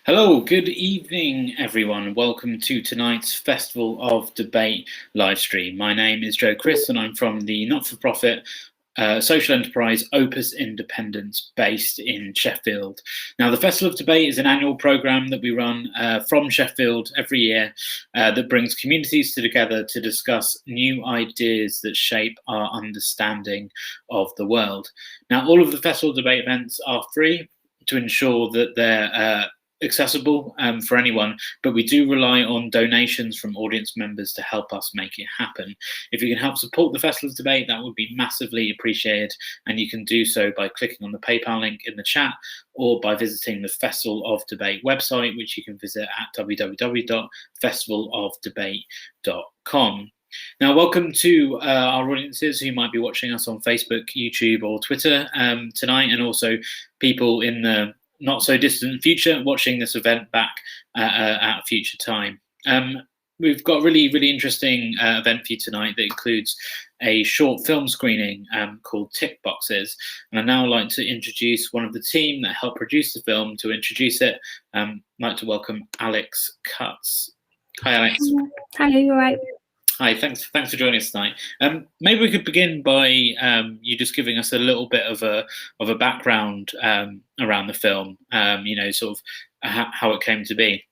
Hello, good evening, everyone. Welcome to tonight's Festival of Debate livestream. My name is Joe Chris, and I'm from the not-for-profit social enterprise Opus Independence based in Sheffield. Now, the Festival of Debate is an annual programme that we run from Sheffield every year that brings communities together to discuss new ideas that shape our understanding of the world. Now, all of the Festival of Debate events are free to ensure that they're accessible for anyone, but we do rely on donations from audience members to help us make it happen. If you can help support the Festival of Debate, that would be massively appreciated, and you can do so by clicking on the PayPal link in the chat or by visiting the Festival of Debate website, which you can visit at www.festivalofdebate.com. Now, welcome to our audiences who might be watching us on Facebook, YouTube, or Twitter tonight, and also people in the not so distant future watching this event back at a future time. We've got a really interesting event for you tonight that includes a short film screening called Tick Boxes. And I'd now like to introduce one of the team that helped produce the film. To introduce it, I'd like to welcome Alex Cutts. Hi, Alex. Hi, you all right? Hi, thanks for joining us tonight. Maybe we could begin by you just giving us a little bit of a background around the film, sort of how it came to be.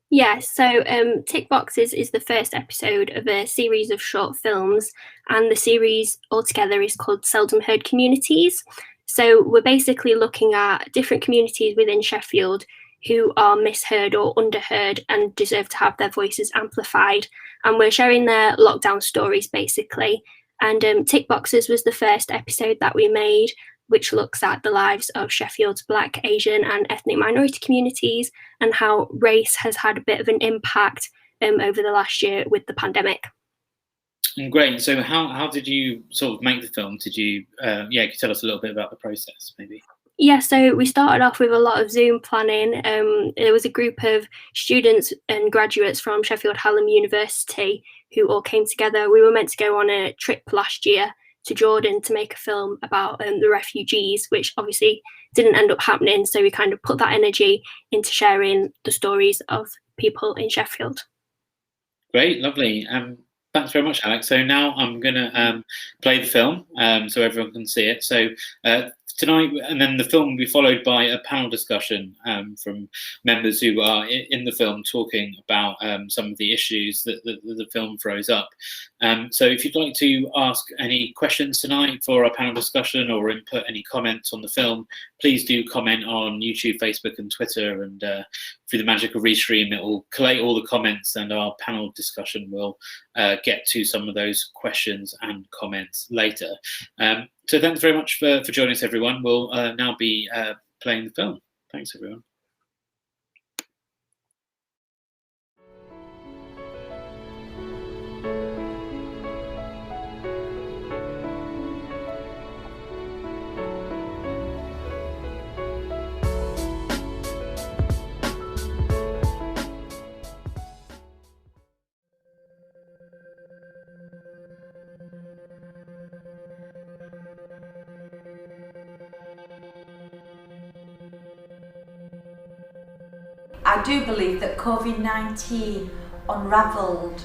Yeah, so Tick Boxes is the first episode of a series of short films, and the series altogether is called Seldom Heard Communities. So we're basically looking at different communities within Sheffield who are misheard or underheard and deserve to have their voices amplified. And we're sharing their lockdown stories, basically. And Tick Boxes was the first episode that we made, which looks at the lives of Sheffield's Black, Asian and ethnic minority communities and how race has had a bit of an impact over the last year with the pandemic. Great. So how did you sort of make the film? Did you, could you tell us a little bit about the process, maybe? Yeah, so we started off with a lot of Zoom planning. There was a group of students and graduates from Sheffield Hallam University who all came together. We were meant to go on a trip last year to Jordan to make a film about the refugees, which obviously didn't end up happening. So we kind of put that energy into sharing the stories of people in Sheffield. Great, lovely. Thanks very much, Alex. So now I'm going to play the film so everyone can see it. So tonight, and then the film will be followed by a panel discussion from members who are in the film talking about some of the issues that the film throws up. So if you'd like to ask any questions tonight for our panel discussion or input any comments on the film, please do comment on YouTube, Facebook and Twitter, and through the magic of Restream, it will collate all the comments and our panel discussion will get to some of those questions and comments later. So thanks very much for joining us, everyone. We'll now be playing the film. Thanks, everyone. I do believe that COVID-19 unravelled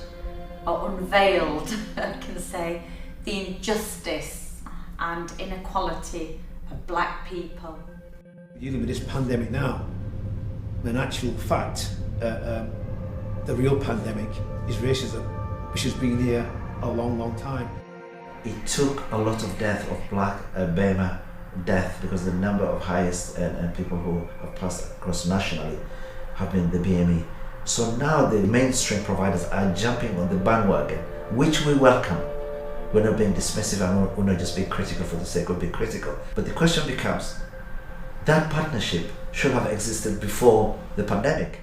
or unveiled, I can say, the injustice and inequality of Black people. Dealing with this pandemic now, in actual fact, the real pandemic is racism, which has been here a long time. It took a lot of death of Black BAME death because the number of highest and people who have passed across nationally have been the BME. So now the mainstream providers are jumping on the bandwagon, which we welcome. We're not being dismissive and we're not just being critical for the sake of being critical. But the question becomes, that partnership should have existed before the pandemic.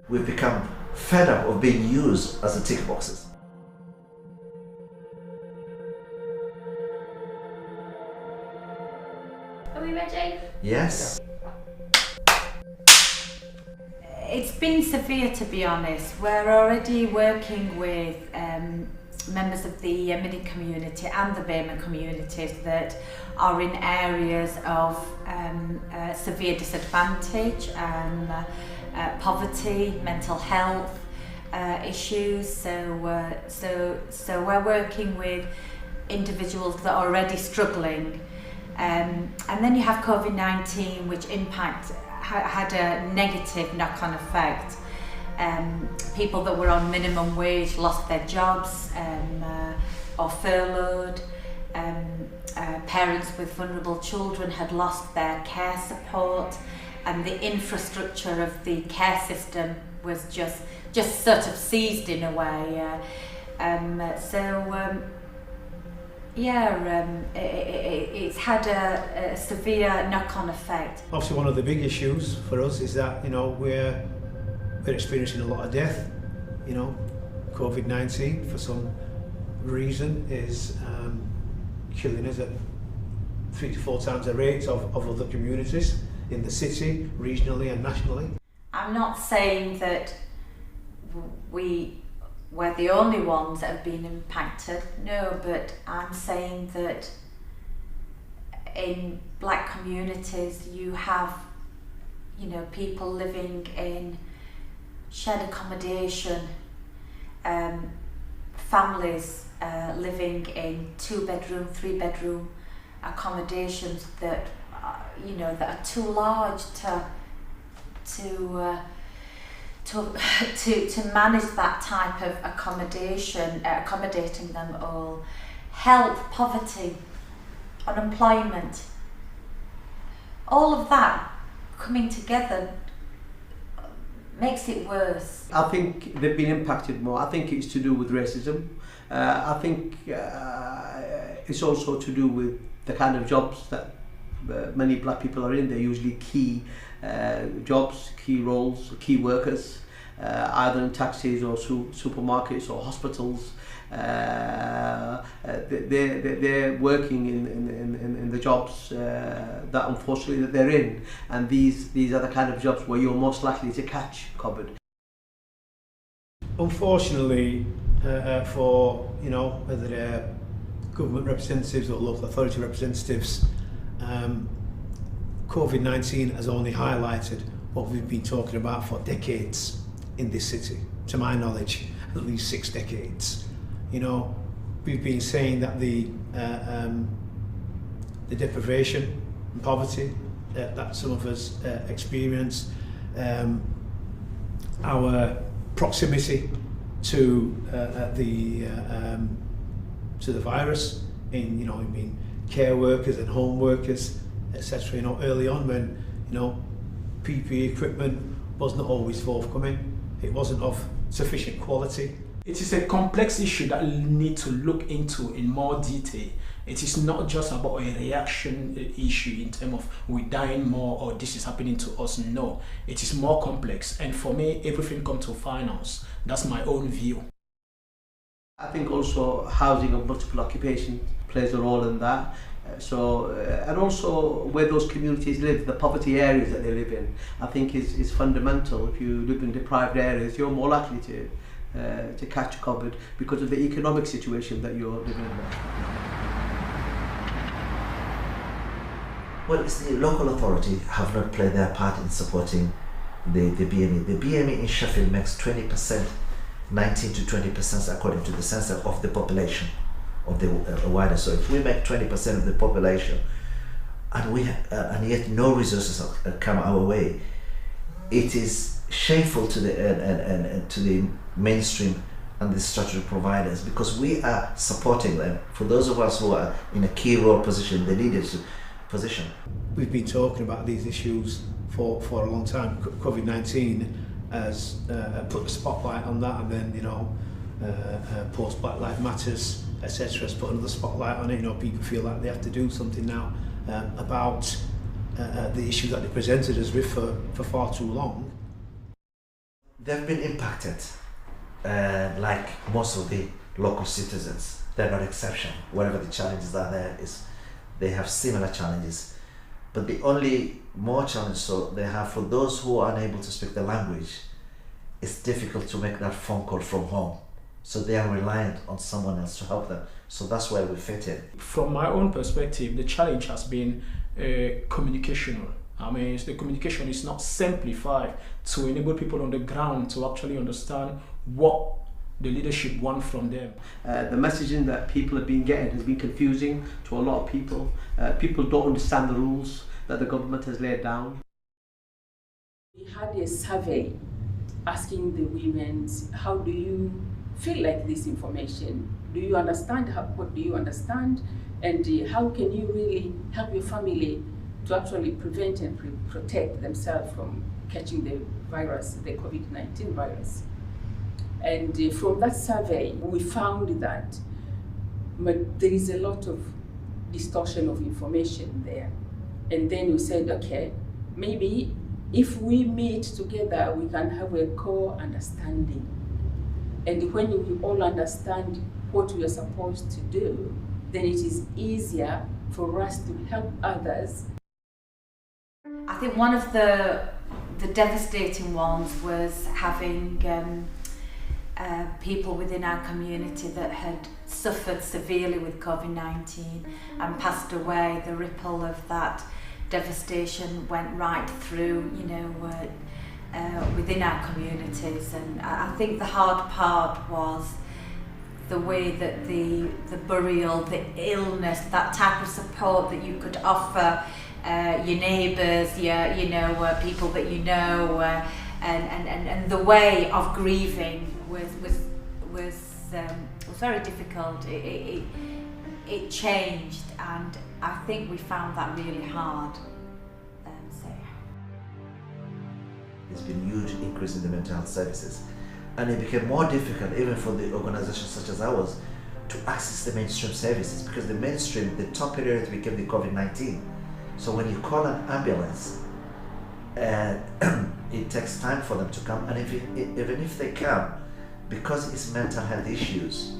We've become fed up of being used as the tick boxes. Are we ready? Yes. It's been severe, to be honest. We're already working with members of the Yemeni community and the BAME communities that are in areas of severe disadvantage. poverty, mental health issues. So we're working with individuals that are already struggling. And then you have COVID-19, which had a negative knock-on effect. People that were on minimum wage lost their jobs or furloughed. Parents with vulnerable children had lost their care support, and the infrastructure of the care system was just sort of seized in a way. It's had a severe knock-on effect. Obviously, one of the big issues for us is that we're experiencing a lot of death. COVID-19 for some reason is killing us at 3 to 4 times the rate of other communities in the city, regionally and nationally. I'm not saying that we're the only ones that have been impacted, no, but I'm saying that in black communities you have people living in shared accommodation, families living in 2-bedroom, 3-bedroom accommodations that that are too large to manage that type of accommodation, accommodating them all. Health, poverty, unemployment, all of that coming together makes it worse. I think they've been impacted more. I think it's to do with racism. I think it's also to do with the kind of jobs that many black people are in. They're usually key jobs, key roles, key workers, either in taxis or supermarkets or hospitals. They're working in the jobs that unfortunately that they're in, and these are the kind of jobs where you're most likely to catch COVID. Unfortunately, for whether they're government representatives or local authority representatives, COVID-19 has only highlighted what we've been talking about for decades in this city. To my knowledge, at least 6 decades. We've been saying that the deprivation and poverty that some of us experience, our proximity to the virus in care workers and home workers, etc. Early on when PPE equipment wasn't always forthcoming, it wasn't of sufficient quality. It is a complex issue that we need to look into in more detail. It is not just about a reaction issue in terms of we're dying more or this is happening to us. No, it is more complex. And for me, everything comes to finance. That's my own view. I think also housing of multiple occupation plays a role in that. And also where those communities live, the poverty areas that they live in, I think is fundamental. If you live in deprived areas, you're more likely to catch COVID because of the economic situation that you're living in. Well, it's the local authority have not played their part in supporting the BAME. The BAME in Sheffield makes 20%, 19 to 20% according to the census of the population of the wider. So if we make 20% of the population, and and yet no resources come our way, it is shameful to the mainstream and the statutory providers, because we are supporting them. For those of us who are in a key role position, the leadership position. We've been talking about these issues for a long time. COVID-19 has put the spotlight on that, and then post Black Lives Matters, etc. has put another spotlight on it. People feel like they have to do something now about the issues that they presented us with for far too long. They've been impacted, like most of the local citizens. They're not exception. Whatever the challenges are there, they have similar challenges. But the only more challenge they have for those who are unable to speak the language, it's difficult to make that phone call from home. So they are reliant on someone else to help them. So that's where we fit in. From my own perspective, the challenge has been communicational. I mean, the communication is not simplified to enable people on the ground to actually understand what the leadership want from them. The messaging that people have been getting has been confusing to a lot of people. People don't understand the rules that the government has laid down. We had a survey asking the women, how do you feel like this information? Do you understand? What do you understand? And how can you really help your family to actually prevent and protect themselves from catching the virus, the COVID-19 virus? And from that survey, we found that there is a lot of distortion of information there. And then we said, okay, maybe if we meet together, we can have a core understanding. And when we all understand what we are supposed to do, then it is easier for us to help others. I think one of the devastating ones was having people within our community that had suffered severely with COVID-19 and passed away. The ripple of that devastation went right through, within our communities. And I think the hard part was the way that the burial, the illness, that type of support that you could offer your neighbours, people that you know, and the way of grieving was very difficult. It changed, and I think we found that really hard. There's been a huge increase in the mental health services, and it became more difficult even for the organizations such as ours to access the mainstream services, because the mainstream, the top priority became the COVID-19. So when you call an ambulance, it takes time for them to come, and even if they come, because it's mental health issues,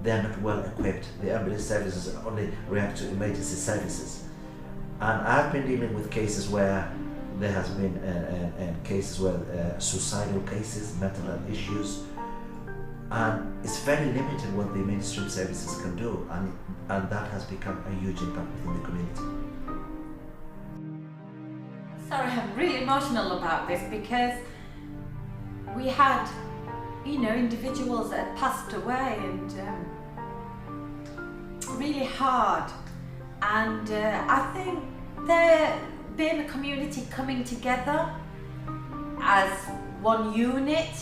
they are not well equipped. The ambulance services only react to emergency services. And I've been dealing with cases where there has been cases where suicidal cases, mental health issues, and it's very limited what the mainstream services can do, and that has become a huge impact within the community. Sorry, I'm really emotional about this because we had, individuals that had passed away, and really hard. And I think the BAME community coming together as one unit,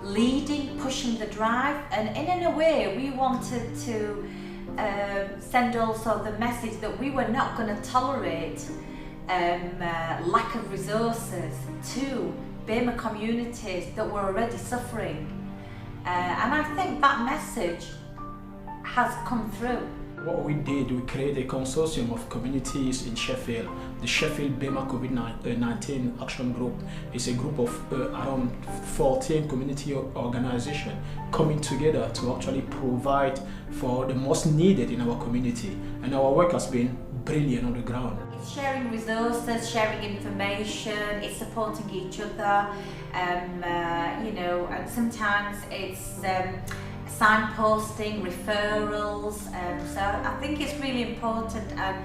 leading, pushing the drive, and in a way we wanted to send also the message that we were not going to tolerate lack of resources to BAME communities that were already suffering, and I think that message has come through. What we did, we created a consortium of communities in Sheffield. The Sheffield BAME COVID-19 Action Group is a group of around 14 community organizations coming together to actually provide for the most needed in our community. And our work has been brilliant on the ground. It's sharing resources, sharing information, it's supporting each other, and sometimes it's signposting, referrals, so I think it's really important. And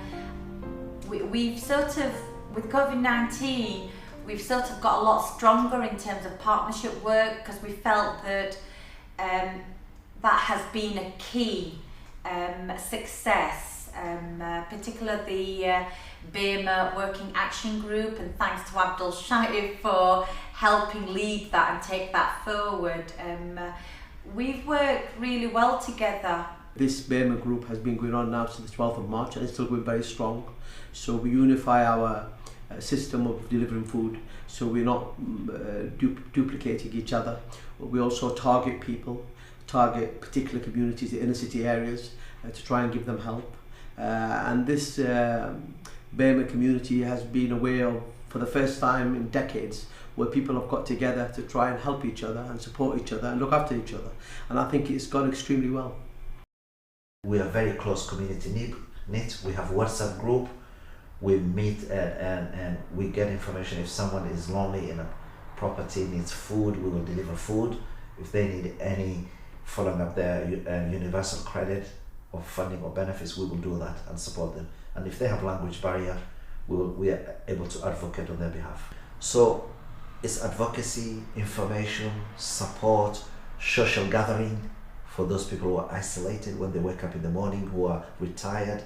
we've sort of, with COVID-19, we've sort of got a lot stronger in terms of partnership work, because we felt that that has been a key success, particularly the BAME Working Action Group, and thanks to Abdul Shaif for helping lead that and take that forward. We've worked really well together. This BAME group has been going on now since the 12th of March, and it's still going very strong. So we unify our system of delivering food, so we're not duplicating each other. We also target people, target particular communities, the inner city areas, to try and give them help. And this BAME community has been a way of, for the first time in decades, where people have got together to try and help each other and support each other and look after each other. And I think it's gone extremely well. We are very close community knit. We have a WhatsApp group. We meet and we get information. If someone is lonely in a property, needs food, we will deliver food. If they need any following up their universal credit or funding or benefits, we will do that and support them. And if they have language barrier, we are able to advocate on their behalf. So it's advocacy, information, support, social gathering for those people who are isolated when they wake up in the morning, who are retired,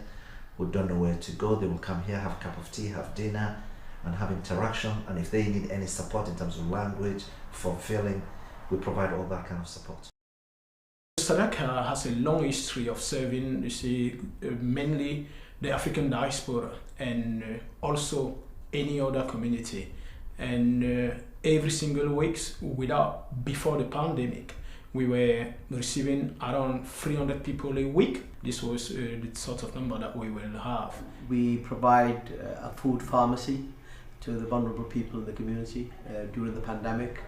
who don't know where to go. They will come here, have a cup of tea, have dinner, and have interaction. And if they need any support in terms of language, fulfilling, we provide all that kind of support. Sadaka has a long history of serving, mainly the African diaspora and also any other community. And every single week, before the pandemic, we were receiving around 300 people a week. This was the sort of number that we will have. We provide a food pharmacy to the vulnerable people in the community during the pandemic.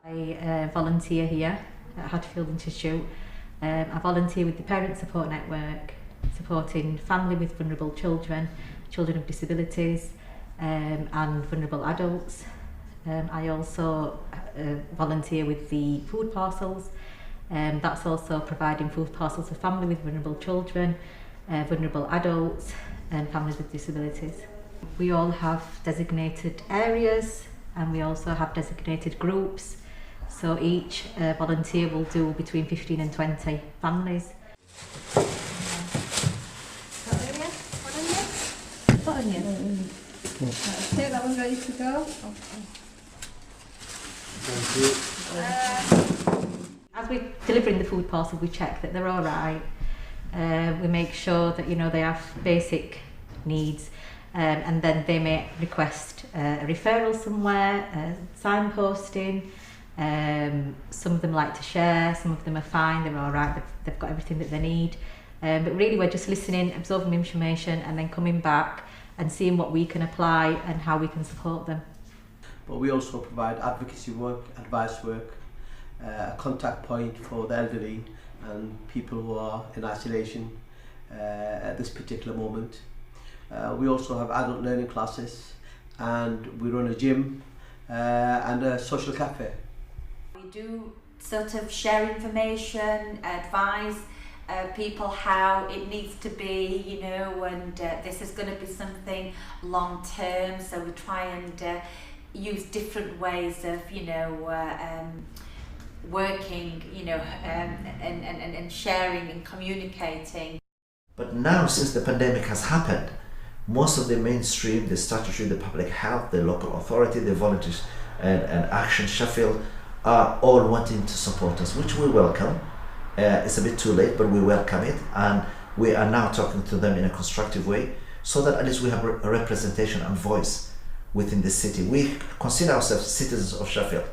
I volunteer here at Hadfield Institute. I volunteer with the Parent Support Network, supporting family with vulnerable children, children with disabilities, and vulnerable adults. I also volunteer with the food parcels. That's also providing food parcels for family with vulnerable children, vulnerable adults, and families with disabilities. We all have designated areas, and we also have designated groups. So each volunteer will do between 15 and 20 families. Okay, that one's ready to go. As we're delivering the food parcel, we check that they're all right. We make sure that they have basic needs, and then they may request a referral somewhere, signposting. Some of them like to share, some of them are fine, they're all right, they've got everything that they need. But really we're just listening, absorbing information, and then coming back and seeing what we can apply and how we can support them. But we also provide advocacy work, advice work, a contact point for the elderly and people who are in isolation at this particular moment. We also have adult learning classes, and we run a gym and a social cafe. We do sort of share information, advise people how it needs to be, and this is going to be something long term, so we try and use different ways of, working, and sharing and communicating. But now, since the pandemic has happened, most of the mainstream, the statutory, the public health, the local authority, the volunteers and Action Sheffield are all wanting to support us, which we welcome. It's a bit too late, but we welcome it, and we are now talking to them in a constructive way so that at least we have a representation and voice within the city. We consider ourselves citizens of Sheffield,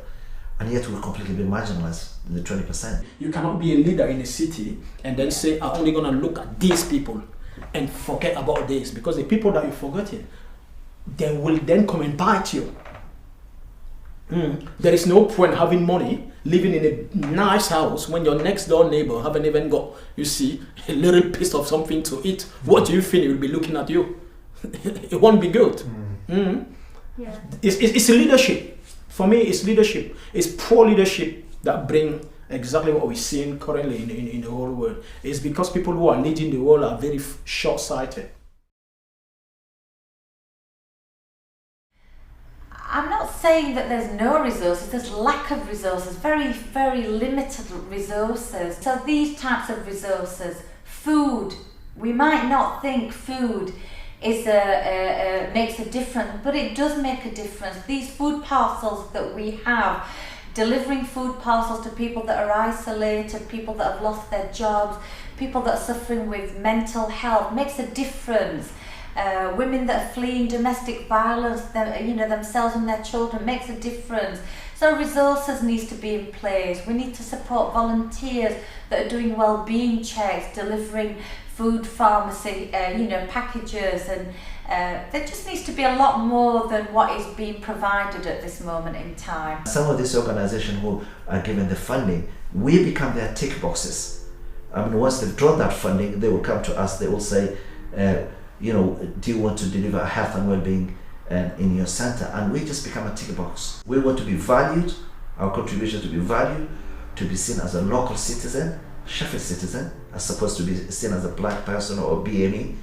and yet we're completely been marginalized, the 20%. You cannot be a leader in a city and then say, I'm only going to look at these people and forget about this, because the people that you've forgotten, they will then come and bite you. There is no point having money, living in a nice house when your next door neighbor haven't even got, a little piece of something to eat. What do you think? He will be looking at you? It won't be good. Yeah. It's leadership. For me, it's leadership. It's poor leadership that bring exactly what we're seeing currently in the whole world. It's because people who are leading the world are very short-sighted. I'm not saying that there's no resources, there's lack of resources, very, very limited resources. So these types of resources, food, we might not think food is makes a difference, but it does make a difference. These food parcels that we have, delivering food parcels to people that are isolated, people that have lost their jobs, people that are suffering with mental health, makes a difference. Women that are fleeing domestic violence, themselves and their children, makes a difference. So resources needs to be in place. We need to support volunteers that are doing well-being checks, delivering food pharmacy, packages, and there just needs to be a lot more than what is being provided at this moment in time. Some of these organizations who are given the funding, we become their tick boxes. Once they've drawn that funding, they will come to us, they will say, do you want to deliver health and well-being in your center? And we just become a tick box. We want to be valued, our contribution to be valued, to be seen as a local citizen, Sheffield citizen, as opposed to be seen as a black person or BME.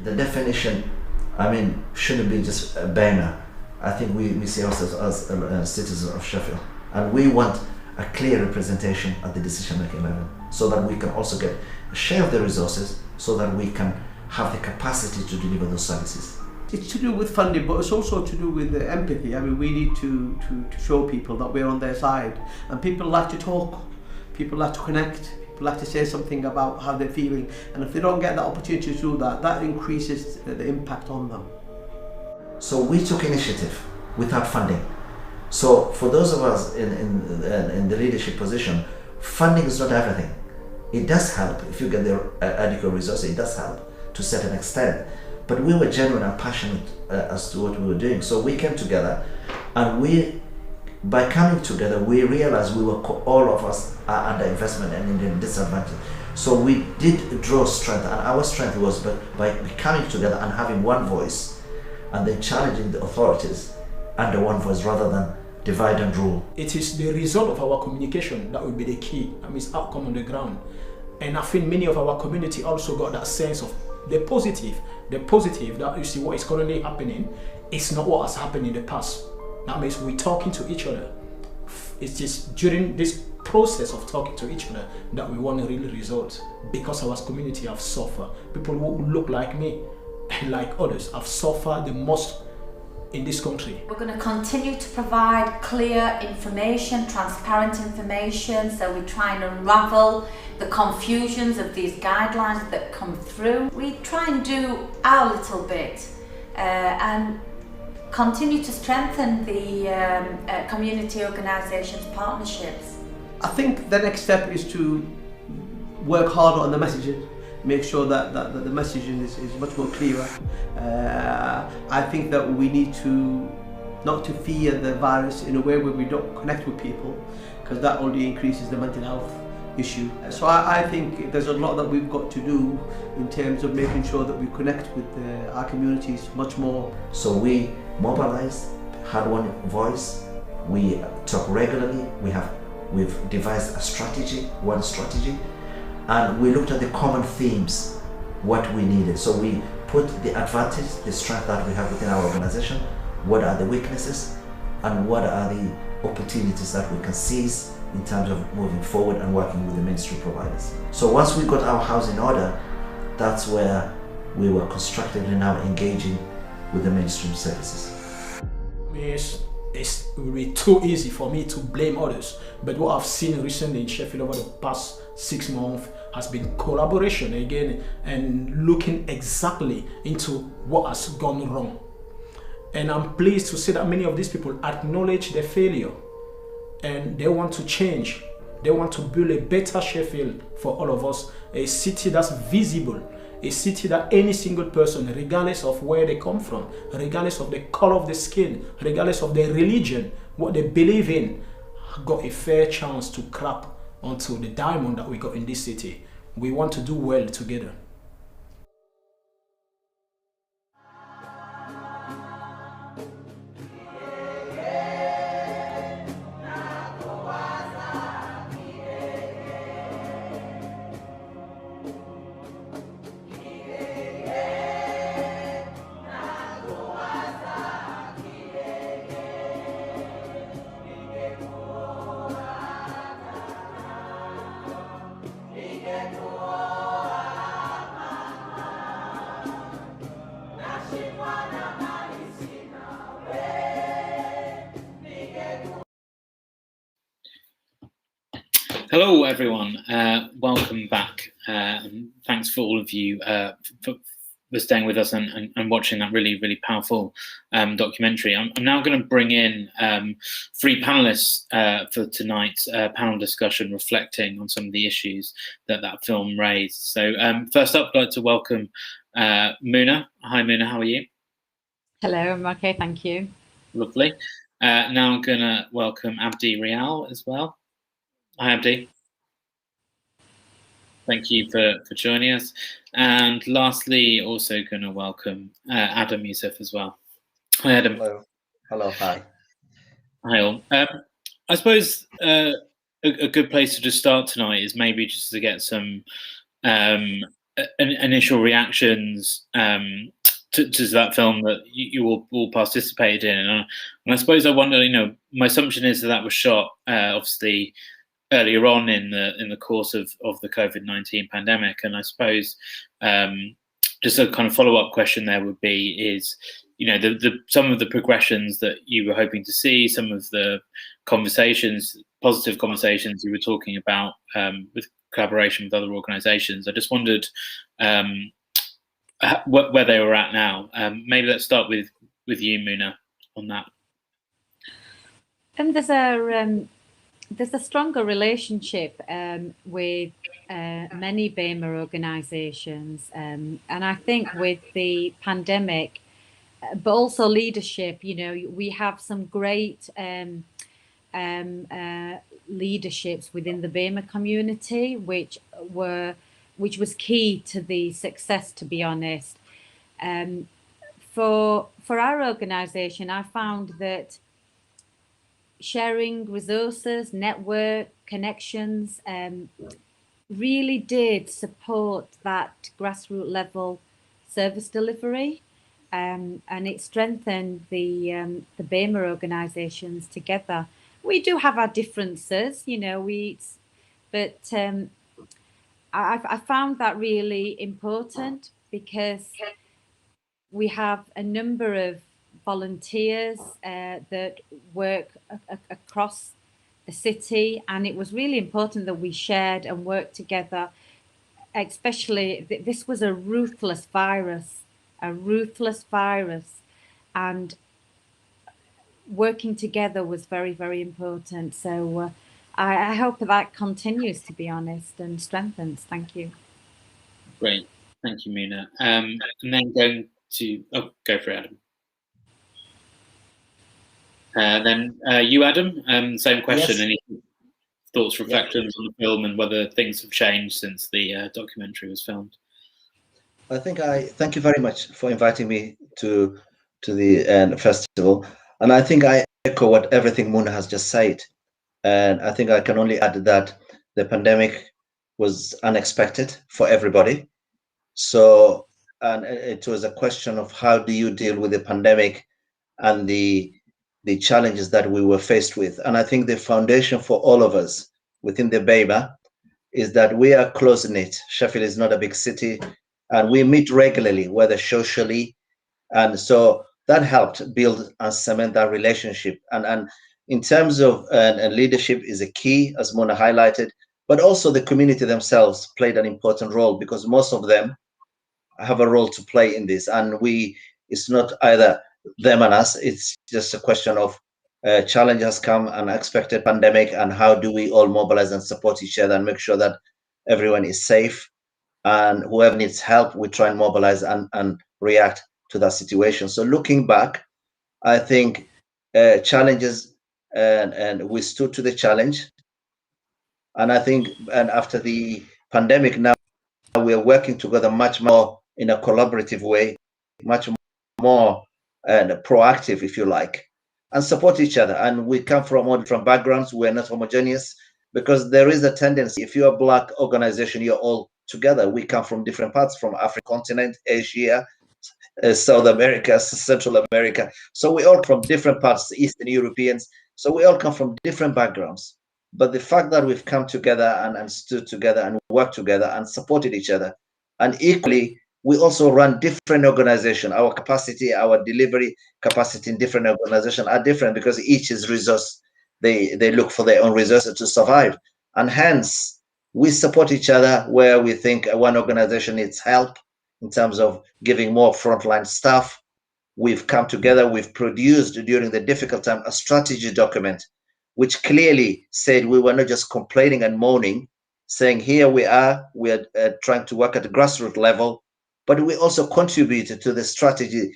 The definition I mean, shouldn't be just a banner. I think we see ourselves as citizens of Sheffield, and we want a clear representation at the decision-making level, so that we can also get a share of the resources, so that we can have the capacity to deliver those services. It's to do with funding, but it's also to do with empathy. I mean, we need to show people that we're on their side, and people like to talk, people like to connect, people like to say something about how they're feeling, and if they don't get that opportunity to do that, that increases the impact on them. So we took initiative without funding. So for those of us in the leadership position, funding is not everything. It does help if you get the adequate resources. It does help to a certain extent. But we were genuine and passionate as to what we were doing. So we came together, and by coming together, we realized all of us are under investment and in disadvantage. So we did draw strength, and our strength was by coming together and having one voice, and then challenging the authorities under one voice rather than divide and rule. It is the result of our communication that will be the key. I mean, it's outcome on the ground. And I think many of our community also got that sense of the positive that you see what is currently happening is not what has happened in the past. That means we're talking to each other. It's just during this process of talking to each other that we want a real result, because our community have suffered. People who look like me and like others have suffered the most in this country. We're going to continue to provide clear information, transparent information, so we try and unravel the confusions of these guidelines that come through. We try and do our little bit and continue to strengthen the community organisations' partnerships. I think the next step is to work harder on the messaging, make sure that the messaging is much more clearer. I think that we need to not to fear the virus in a way where we don't connect with people, because that only increases the mental health issue. So I think there's a lot that we've got to do in terms of making sure that we connect with our communities much more. So we mobilized, had one voice, we talk regularly, we've devised one strategy, and we looked at the common themes, what we needed. So we put the advantage, the strength that we have within our organization, what are the weaknesses, and what are the opportunities that we can seize in terms of moving forward and working with the mainstream providers. So once we got our house in order, that's where we were constructively now engaging with the mainstream services. It will be too easy for me to blame others, but what I've seen recently in Sheffield over the past 6 months has been collaboration again, and looking exactly into what has gone wrong. And I'm pleased to say that many of these people acknowledge their failure and they want to change. They want to build a better Sheffield for all of us, a city that's visible, a city that any single person, regardless of where they come from, regardless of the color of the skin, regardless of their religion, what they believe in, got a fair chance to crack onto the diamond that we got in this city. We want to do well together. Hello, everyone. Welcome back. And thanks for all of you for staying with us and watching that really, really powerful documentary. I'm now going to bring in 3 panelists for tonight's panel discussion, reflecting on some of the issues that film raised. So first up, I'd like to welcome Muna. Hi, Muna. How are you? Hello, I'm okay, thank you. Lovely. Now I'm going to welcome Abdi Rial as well. Hi, Abdi. Thank you for joining us. And lastly, also going to welcome Adam Youssef as well. Hi, Adam. Hello. Hello, hi. Hi, all. I suppose a good place to just start tonight is maybe just to get some initial reactions to that film that you all participated in, and I suppose I wonder, my assumption is that was shot obviously earlier on in the course of the COVID-19 pandemic, and I suppose just a kind of follow-up question there would be is, some of the progressions that you were hoping to see, some of the positive conversations you were talking about with collaboration with other organisations. I just wondered where they were at now. Maybe let's start with you, Muna, on that. And there's a stronger relationship with many BAME organisations, and I think with the pandemic, but also leadership, we have some great leaderships within the BAME community, which was key to the success, to be honest. For our organisation, I found that sharing resources, network connections, really did support that grassroots level service delivery, and it strengthened the BAME organisations together. We do have our differences, but I found that really important, because we have a number of volunteers that work across the city, and it was really important that we shared and worked together. Especially, this was a ruthless virus, and working together was very, very important. So I hope that continues, to be honest, and strengthens. Thank you. Great, thank you, Muna. And then going to go for Adam. Then you, Adam, same question. Yes. Any thoughts, reflections on the film, and whether things have changed since the documentary was filmed? I thank you very much for inviting me to the festival, and I think I echo what everything Muna has just said, and I think I can only add that the pandemic was unexpected for everybody. So, and it was a question of how do you deal with the pandemic and the challenges that we were faced with. And I think the foundation for all of us within the BAME is that we are close-knit. Sheffield is not a big city, and we meet regularly, whether socially. And so that helped build and cement that relationship. And in terms of leadership is a key, as Mona highlighted, but also the community themselves played an important role, because most of them have a role to play in this. And it's not either them and us, it's just a question of challenge has come, an unexpected pandemic, and how do we all mobilize and support each other and make sure that everyone is safe, and whoever needs help, we try and mobilize and react to that situation. So looking back, I think challenges, and we stood to the challenge. And I think, and after the pandemic, now we are working together much more in a collaborative way, much more proactive, if you like, and support each other. And we come from all different backgrounds. We're not homogeneous, because there is a tendency, if you're a Black organization, you're all together. We come from different parts, from African continent, Asia, South America, Central America. So we all from different parts, Eastern Europeans. So we all come from different backgrounds. But the fact that we've come together and stood together and worked together and supported each other, and equally, we also run different organizations. Our capacity, our delivery capacity in different organizations are different, because each is resource. They look for their own resources to survive. And hence, we support each other where we think one organization needs help in terms of giving more frontline staff. We've come together, we've produced during the difficult time a strategy document, which clearly said we were not just complaining and moaning, saying here we're trying to work at the grassroots level, but we also contributed to the strategy,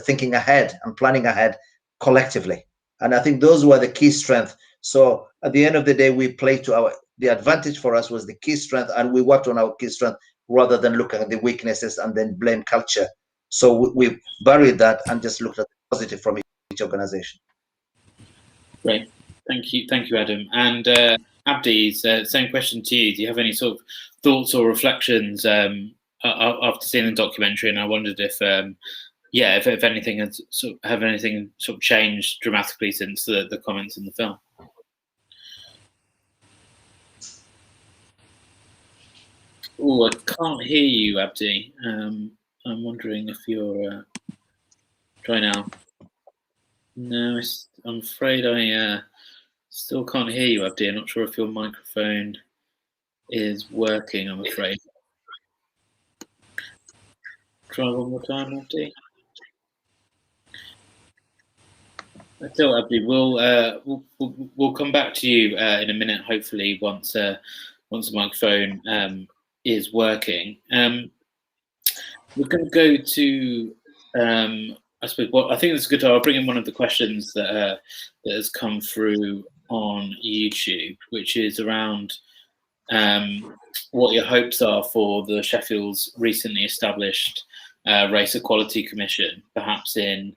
thinking ahead and planning ahead collectively. And I think those were the key strengths. So at the end of the day, we played to the advantage for us was the key strength, and we worked on our key strength rather than looking at the weaknesses and then blame culture. So we buried that and just looked at the positive from each organization. Great. Thank you, Adam. And Abdi, same question to you. Do you have any sort of thoughts or reflections after seeing the documentary? And I wondered if yeah, if anything has have anything sort of changed dramatically since the comments in the film. Oh, I can't hear you, Abdi. I'm wondering if you're try now. No, I'm afraid I still can't hear you, Abdi. I'm not sure if your microphone is working, I'm afraid. Try one more time, Abdi. Still, Abdi, we'll come back to you in a minute, hopefully, once the microphone is working. We're going to go to, I suppose, well, I think it's good. I'll bring in one of the questions that has come through on YouTube, which is around what your hopes are for the Sheffield's recently established Race Equality Commission, perhaps in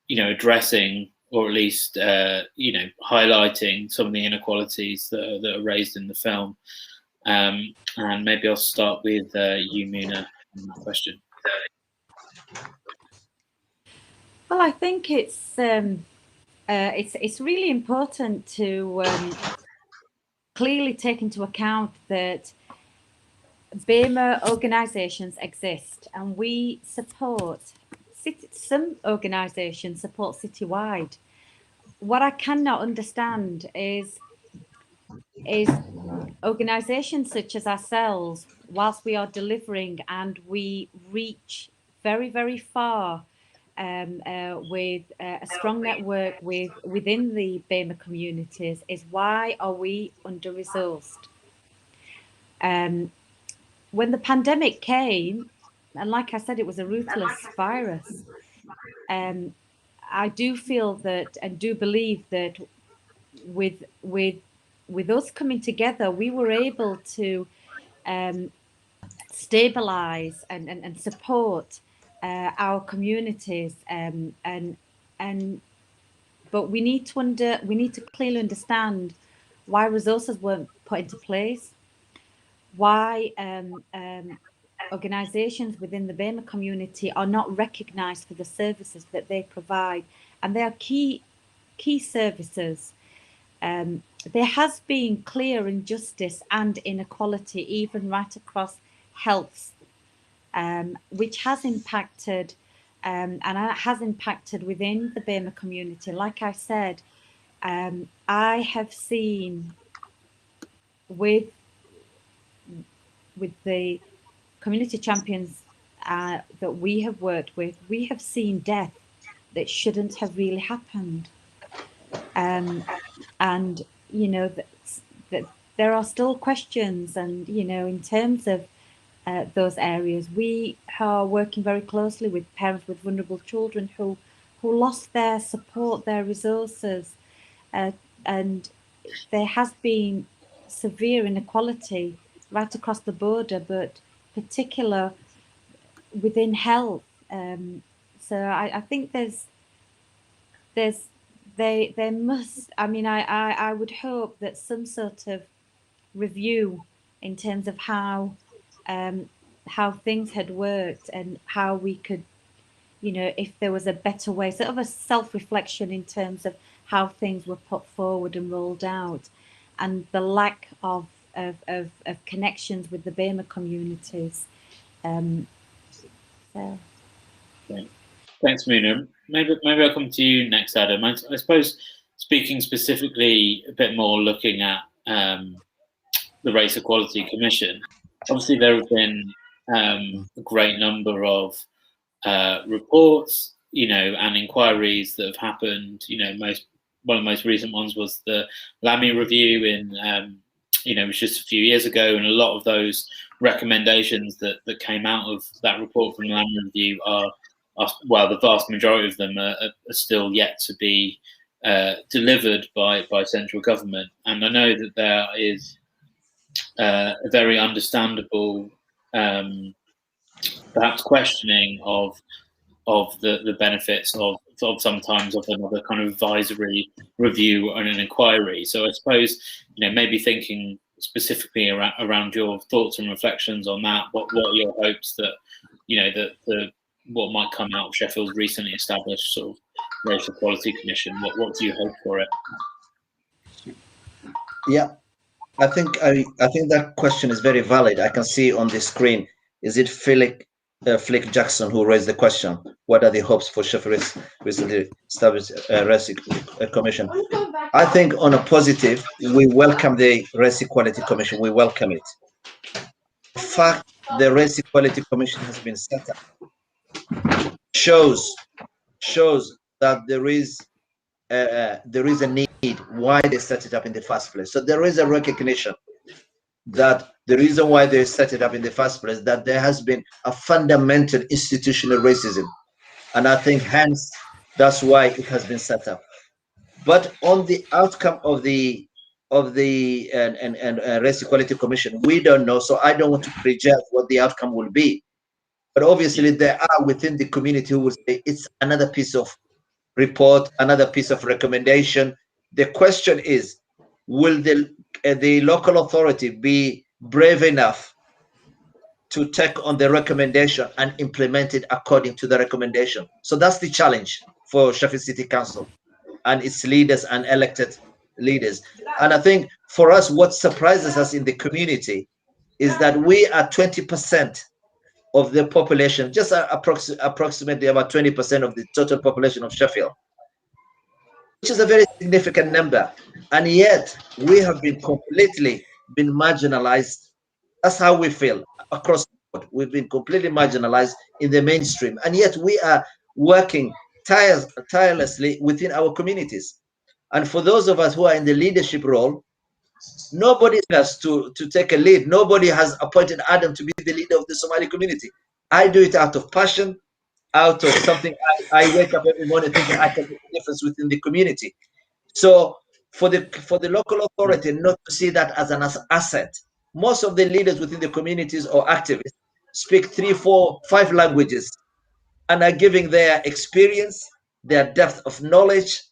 addressing, or at least highlighting some of the inequalities that are raised in the film. And maybe I'll start with you, Muna, on that question. Well, I think it's really important to clearly take into account that BAME organisations exist, and we support some organisations support citywide. What I cannot understand is organisations such as ourselves, whilst we are delivering and we reach very, very far with a strong network within the BAME communities, is why are we under-resourced? When the pandemic came, and like I said, it was a ruthless virus, I do feel that and do believe that with us coming together, we were able to stabilize and support our communities, but we need to clearly understand why resources weren't put into place, why organisations within the BAME community are not recognised for the services that they provide, and they are key services. There has been clear injustice and inequality, even right across health, which has impacted, and has impacted within the BAME community. Like I said, I have seen with the community champions that we have worked with, we have seen death that shouldn't have really happened. And that there are still questions, and in terms of those areas, we are working very closely with parents with vulnerable children who lost their support, their resources, and there has been severe inequality right across the border, but particular within health. So I think there must, I would hope that some sort of review in terms of how things had worked and how we could, if there was a better way, sort of a self-reflection in terms of how things were put forward and rolled out, and the lack of connections with the BAME communities. So. Thanks, Muna. Maybe I'll come to you next, Adam. I suppose, speaking specifically a bit more, looking at the Race Equality Commission. Obviously, there have been a great number of reports, and inquiries that have happened. One of the most recent ones was the Lamy review it was just a few years ago, and a lot of those recommendations that came out of that report from the Lamy review are the vast majority of them are still yet to be delivered by central government. And I know that there is a very understandable, perhaps, questioning of the benefits of sometimes of another kind of advisory review and an inquiry. So I suppose, maybe thinking specifically around your thoughts and reflections on that, what are your hopes that, that what might come out of Sheffield's recently established sort of Racial Equality Commission? What do you hope for it? Yeah, I think that question is very valid. I can see on the screen. Is it Flick Jackson who raised the question? What are the hopes for Sheffield's recently established Race Commission? I think on a positive, we welcome the Race Equality Commission. We welcome it. The fact the Race Equality Commission has been set up shows that there is a need why they set it up in the first place. So there is a recognition that the reason why they set it up in the first place, that there has been a fundamental institutional racism, and I think hence that's why it has been set up. But on the outcome of the Race Equality Commission, we don't know. So I don't want to prejudge what the outcome will be. But obviously, there are within the community who will say it's another piece of report, another piece of recommendation. The question is, will the local authority be brave enough to take on the recommendation and implement it according to the recommendation? So that's the challenge for Sheffield City Council and its leaders and elected leaders. And I think for us, what surprises us in the community is that we are 20% of the population, just approximately about 20% of the total population of Sheffield, which is a very significant number. And yet we have been completely marginalized. That's how we feel across the board. We've been completely marginalized in the mainstream. And yet we are working tirelessly within our communities. And for those of us who are in the leadership role, nobody has to take a lead. Nobody has appointed Adam to be the leader of the Somali community. I do it out of passion, out of something. I wake up every morning thinking I can make a difference within the community. So for the local authority not to see that as an asset, most of the leaders within the communities or activists speak 3, 4, 5 languages and are giving their experience, their depth of knowledge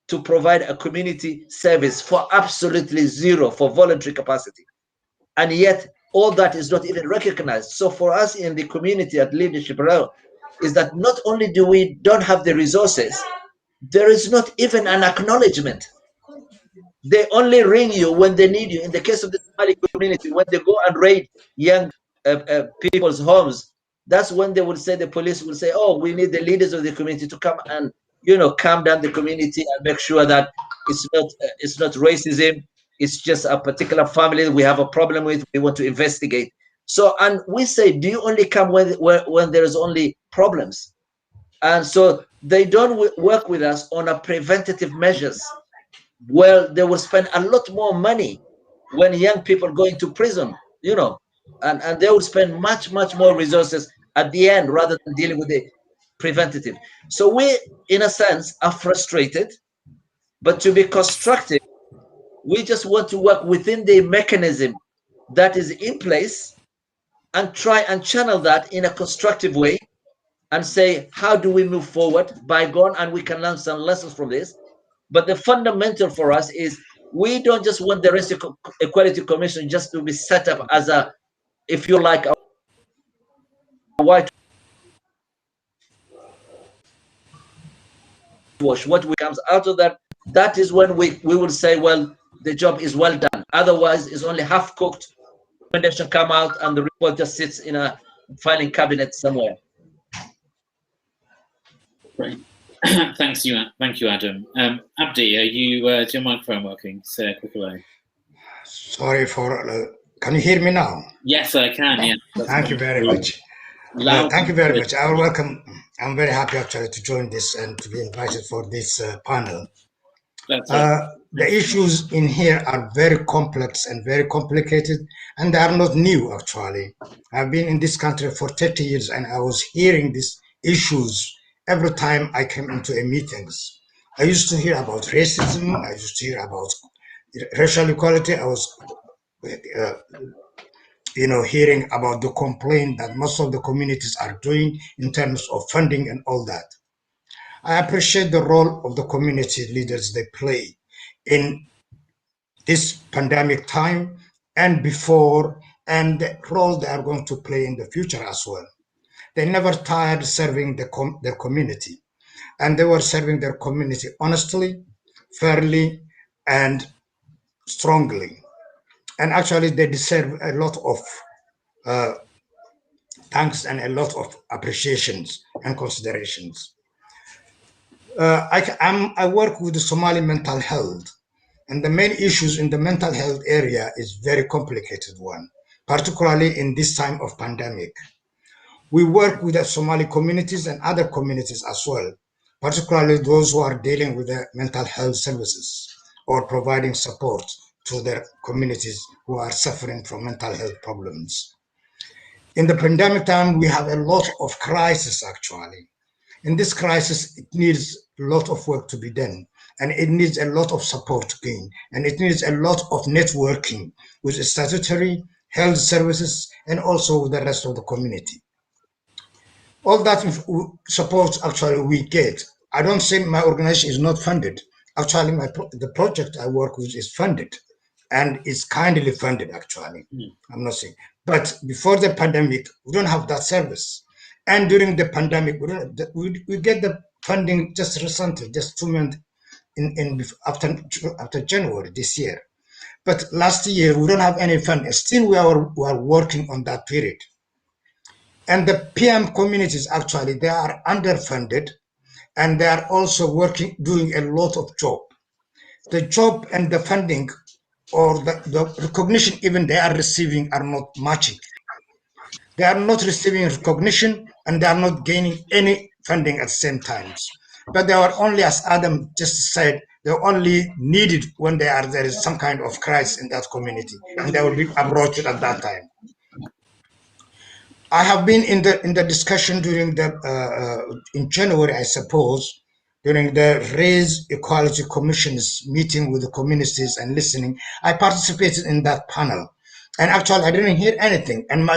to provide a community service for absolutely zero for voluntary capacity. And yet all that is not even recognized. So for us in the community at leadership level is that not only do we don't have the resources, there is not even an acknowledgement. They only ring you when they need you. In the case of the Somali community, when they go and raid young people's homes, that's when they will say, the police will say, oh, we need the leaders of the community to come and, calm down the community and make sure that it's not racism. It's just a particular family we have a problem with. We want to investigate. So, and we say, do you only come when there is only problems? And so they don't work with us on a preventative measures. Well, they will spend a lot more money when young people go into prison, and they will spend much more resources at the end rather than dealing with the preventative. So we, in a sense, are frustrated, but to be constructive, we just want to work within the mechanism that is in place and try and channel that in a constructive way and say, how do we move forward? Bygone, and we can learn some lessons from this. But the fundamental for us is we don't just want the Race Equality Commission just to be set up as a, if you like, a whitewash. What comes out of that, that is when we will say, well, the job is well done. Otherwise, it's only half cooked. Recommendation come out and the report just sits in a filing cabinet somewhere. Great. Thank you, Adam. Abdi, is your microphone working? Say a quick hello. Sorry for. Can you hear me now? Yes, I can. Yeah. Thank you very much. Thank you very much. I will welcome. I'm very happy actually to join this and to be invited for this panel. The issues in here are very complex and very complicated, and they are not new actually. I've been in this country for 30 years, and I was hearing these issues every time I came into a meetings. I used to hear about racism. I used to hear about racial equality. I was, hearing about the complaint that most of the communities are doing in terms of funding and all that. I appreciate the role of the community leaders they play in this pandemic time and before, and the role they are going to play in the future as well. They never tired serving their community, and they were serving their community honestly, fairly, and strongly. And actually, they deserve a lot of thanks and a lot of appreciations and considerations. I work with the Somali mental health, and the main issues in the mental health area is very complicated one, particularly in this time of pandemic. We work with the Somali communities and other communities as well, particularly those who are dealing with the mental health services or providing support to their communities who are suffering from mental health problems. In the pandemic time, we have a lot of crisis actually. In this crisis, it needs a lot of work to be done, and it needs a lot of support to gain, and it needs a lot of networking with statutory health services and also with the rest of the community. All that support actually we get. I don't say my organization is not funded. Actually, the project I work with is funded, and it's kindly funded actually. I'm not saying, but before the pandemic, we don't have that service. And during the pandemic, we get the funding just recently, just 2 months after January this year. But last year, we don't have any fund. Still, we are working on that period. And the PM communities, actually, they are underfunded, and they are also doing a lot of job. The job and the funding or the recognition even they are receiving are not matching. They are not receiving recognition, and they are not gaining any funding at the same time. But they are only, as Adam just said, they're only needed when there is some kind of crisis in that community, and they will be approached at that time. I have been in the discussion during in January, I suppose, during the Race Equality Commission's meeting with the communities and listening. I participated in that panel, and actually I didn't hear anything. And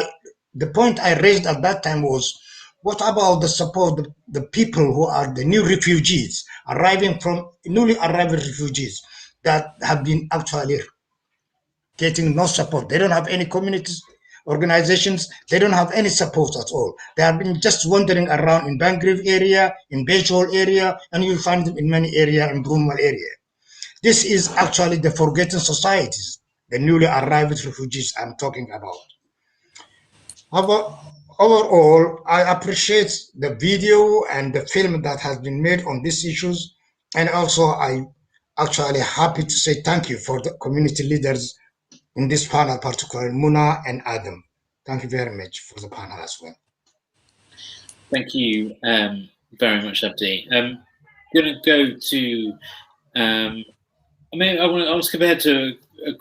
the point I raised at that time was, what about the support the people who are the new refugees newly arrived refugees that have been actually getting no support? They don't have any communities, organizations, they don't have any support at all. They have been just wandering around in Bangrave area, in Bejol area, and you'll find them in many areas in Brumwell area. This is actually the forgotten societies, the newly arrived refugees I'm talking about. Overall, I appreciate the video and the film that has been made on these issues, and also I actually happy to say thank you for the community leaders in this panel, particularly Muna and Adam. Thank you very much for the panel as well. Thank you very much, Abdi. I'm going to go to, I was compared to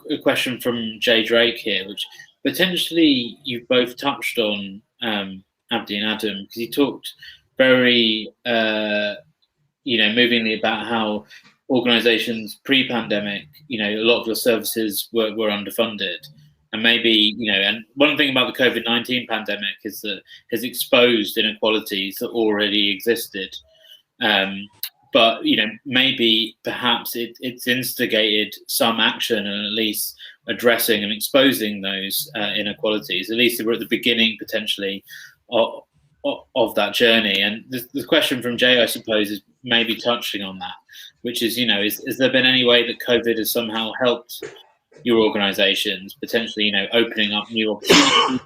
a question from Jay Drake here, which potentially you've both touched on, Abdi and Adam, because he talked very, movingly about how organizations pre-pandemic, a lot of your services were underfunded. And maybe, and one thing about the COVID-19 pandemic is that it has exposed inequalities that already existed. But, maybe perhaps it's instigated some action and at least addressing and exposing those inequalities. At least we're at the beginning, potentially, of that journey. And the question from Jay, I suppose, is maybe touching on that, which is, has there been any way that COVID has somehow helped your organizations, potentially, opening up new opportunities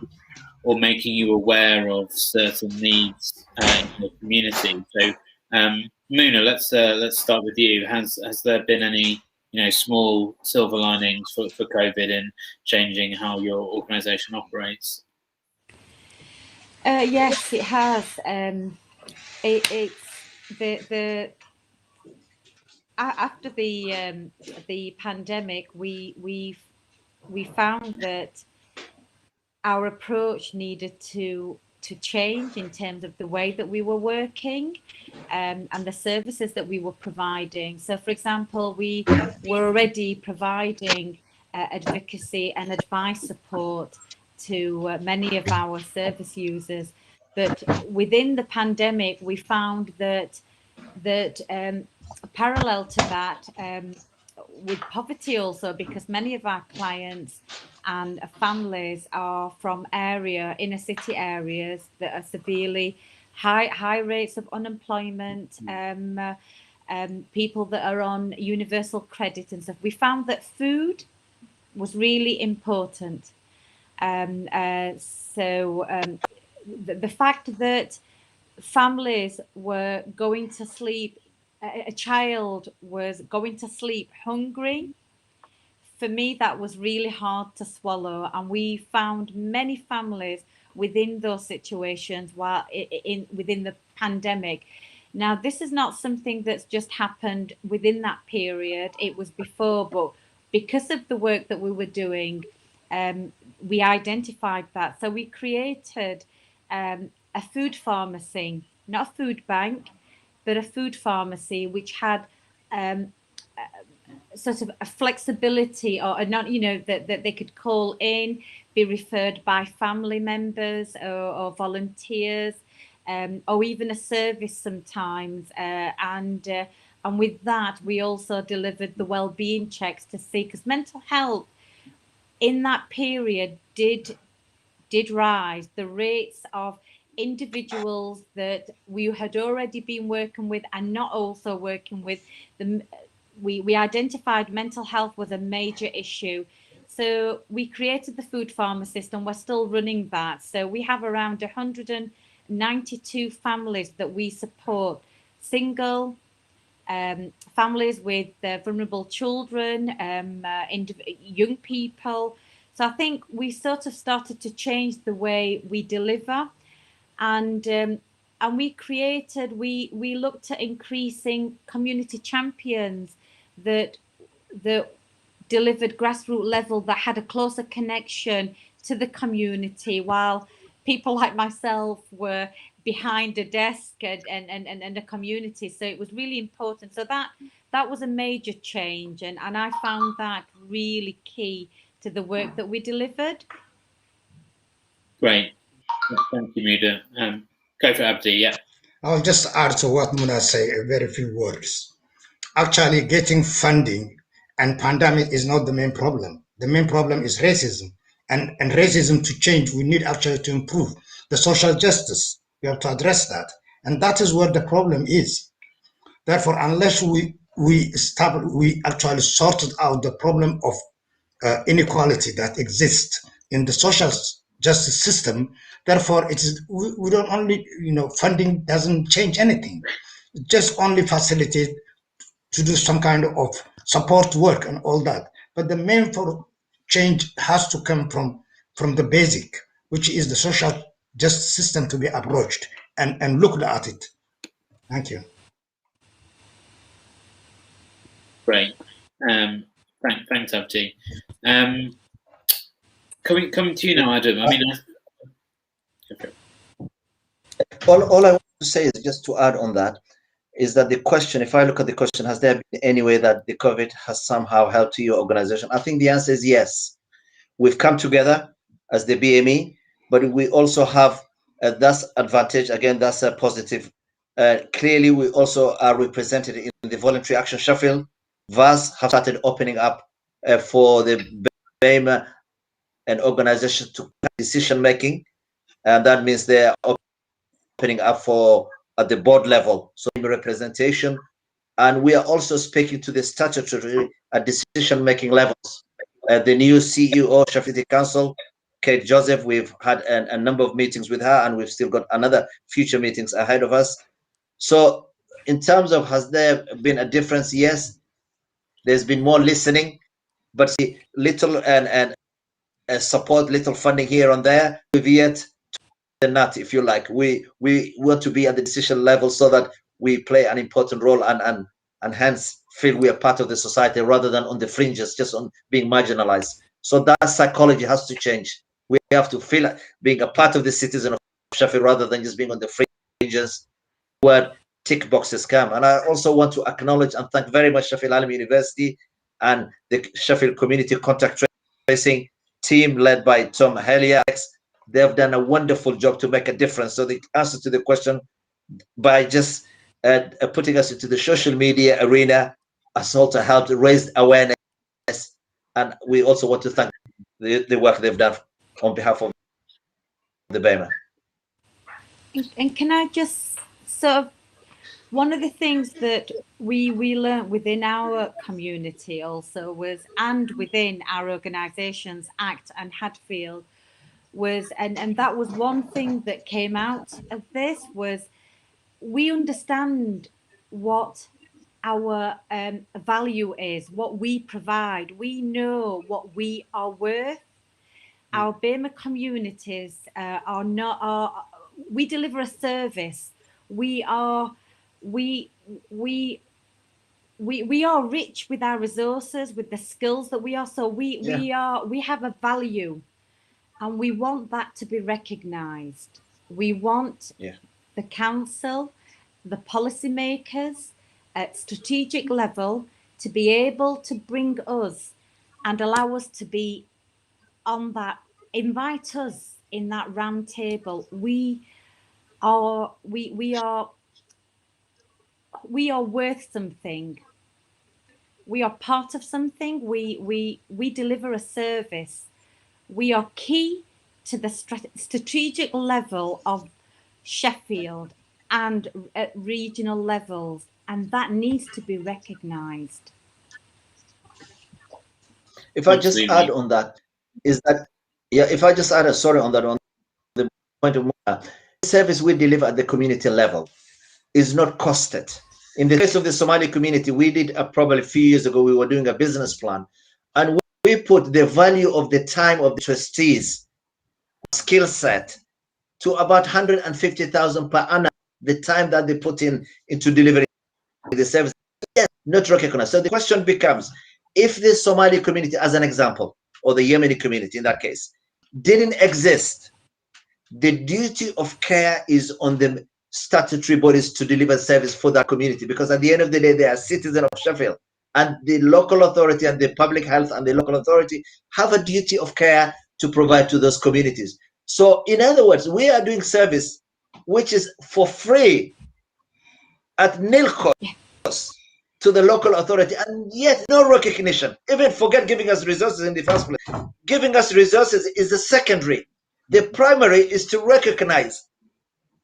or making you aware of certain needs in the community? So, Muna, let's start with you. Has there been any, small silver linings for COVID in changing how your organization operates? Yes, it has. It's the after the pandemic, we found that our approach needed to change in terms of the way that we were working and the services that we were providing. So, for example, we were already providing advocacy and advice support to many of our service users, but within the pandemic, we found that parallel to that, with poverty also, because many of our clients and families are from inner city areas that are severely high rates of unemployment, people that are on universal credit and stuff. We found that food was really important. The fact that families were going to sleep, a child was going to sleep hungry, for me that was really hard to swallow, and we found many families within those situations while within the pandemic. Now, this is not something that's just happened within that period, it was before, but because of the work that we were doing, we identified that. So we created a food pharmacy, not a food bank, but a food pharmacy, which had sort of a flexibility, or not, you know, that they could call in, be referred by family members or volunteers, or even a service sometimes. And with that, we also delivered the well-being checks to see, because mental health in that period did rise. The rates of individuals that we had already been working with and not also working with, we identified mental health was a major issue. So we created the food pharmacist, and we're still running that. So we have around 192 families that we support, single families with vulnerable children, young people. So I think we sort of started to change the way we deliver, and we looked at increasing community champions that delivered grassroots level, that had a closer connection to the community, while people like myself were behind a desk and a community. So it was really important. So that was a major change, and I found that really key to the work that we delivered. Great, thank you, Muda. Go for Abdi. Yeah, I'll just add to what Muna say a very few words. Actually, getting funding and pandemic is not the main problem. The main problem is racism, and racism to change, we need actually to improve the social justice. We have to address that, and that is where the problem is. Therefore, unless we actually sorted out the problem of inequality that exists in the social justice system, therefore it is we don't only, you know, funding doesn't change anything, it just only facilitate to do some kind of support work and all that. But the main for change has to come from the basic, which is the social justice system to be approached and looked at it. Thank you. Great. Thanks, Abdi. Coming to you now, Adam. I mean, all I want to say is, just to add on that, is that the question, if I look at the question, has there been any way that the COVID has somehow helped your organization? I think the answer is yes. We've come together as the BME, but we also have that's advantage. Again, that's a positive. Clearly, we also are represented in the Voluntary Action Sheffield. VAS have started opening up for the BAME and organization to decision making, and that means they're opening up for at the board level, so representation, and we are also speaking to the statutory decision making levels. The new CEO of Sheffield Council, Kate Joseph, we've had a number of meetings with her, and we've still got another future meetings ahead of us. So in terms of, has there been a difference? Yes, there's been more listening, but little and support, little funding here and there. We've yet than that, if you like. We want to be at the decision level so that we play an important role and hence feel we are part of the society rather than on the fringes, just on being marginalized. So that psychology has to change. We have to feel like being a part of the citizen of Sheffield rather than just being on the fringes where tick boxes come. And I also want to acknowledge and thank very much Sheffield Hallam University and the Sheffield Community Contact Tracing team led by Tom Hellier. They've done a wonderful job to make a difference. So the answer to the question, by just putting us into the social media arena, has also helped raise awareness. And we also want to thank the work they've done on behalf of the BAME. And can I just sort of, one of the things that we learned within our community also was, and within our organisations, ACT and Hadfield, was, and that was one thing that came out of this, was we understand what our value is, what we provide. We know what we are worth. Our BAME communities are not, we deliver a service. We are rich with our resources, with the skills that we are. So we have a value, and we want that to be recognised. We want the council, the policymakers at strategic level to be able to bring us and allow us to be on that, invite us in that round table. We are worth something. We are part of something. We deliver a service. We are key to the strategic level of Sheffield and at regional levels, and that needs to be recognised. If I just add on that, is that, if I just add, sorry, on that, on the point of the service we deliver at the community level is not costed. In the case of the Somali community, we did probably a few years ago, we were doing a business plan, and we put the value of the time of the trustees skill set to about 150,000 per annum, the time that they put into delivering the service. Yes, not recognized. So the question becomes, if the Somali community, as an example, or the Yemeni community in that case, didn't exist, the duty of care is on the statutory bodies to deliver service for that community, because at the end of the day, they are citizens of Sheffield, and the local authority and the public health and the local authority have a duty of care to provide to those communities. So in other words, we are doing service which is for free at nil cost to the local authority, and yet no recognition. Even forget giving us resources in the first place. Giving us resources is the secondary. The primary is to recognize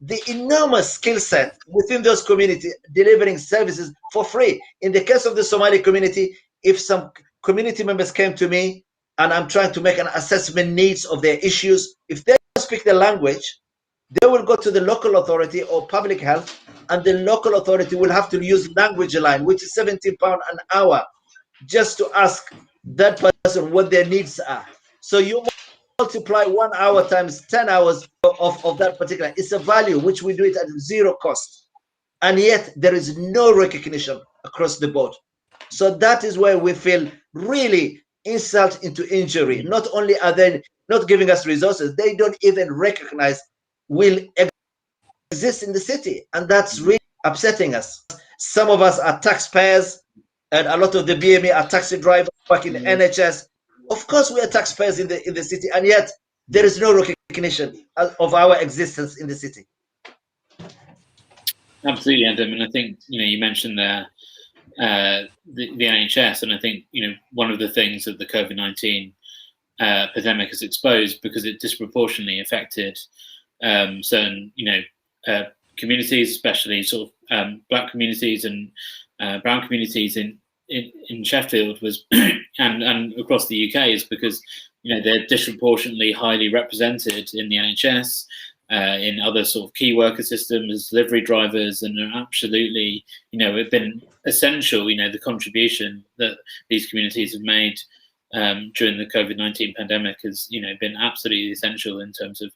the enormous skill set within those communities delivering services for free. In the case of the Somali community, if some community members came to me and I'm trying to make an assessment needs of their issues, if they don't speak the language, they will go to the local authority or public health, and the local authority will have to use language line, which is £17 an hour, just to ask that person what their needs are. So you multiply 1 hour times 10 hours of that particular, it's a value which we do it at zero cost, and yet there is no recognition across the board. So that is where we feel really insult into injury. Not only are they not giving us resources, they don't even recognize will exist in the city, and that's really upsetting us. Some of us are taxpayers, and a lot of the BME are taxi drivers working in the NHS. Of course, we are taxpayers in the city, and yet there is no recognition of our existence in the city. Absolutely, Adam, and I think you mentioned there the NHS, and I think one of the things that the COVID-19 pandemic has exposed, because it disproportionately affected certain communities, especially sort of black communities and brown communities in Sheffield, was and across the UK, is because they're disproportionately highly represented in the NHS, in other sort of key worker systems as delivery drivers, and are absolutely have been essential. The contribution that these communities have made during the COVID-19 pandemic has been absolutely essential in terms of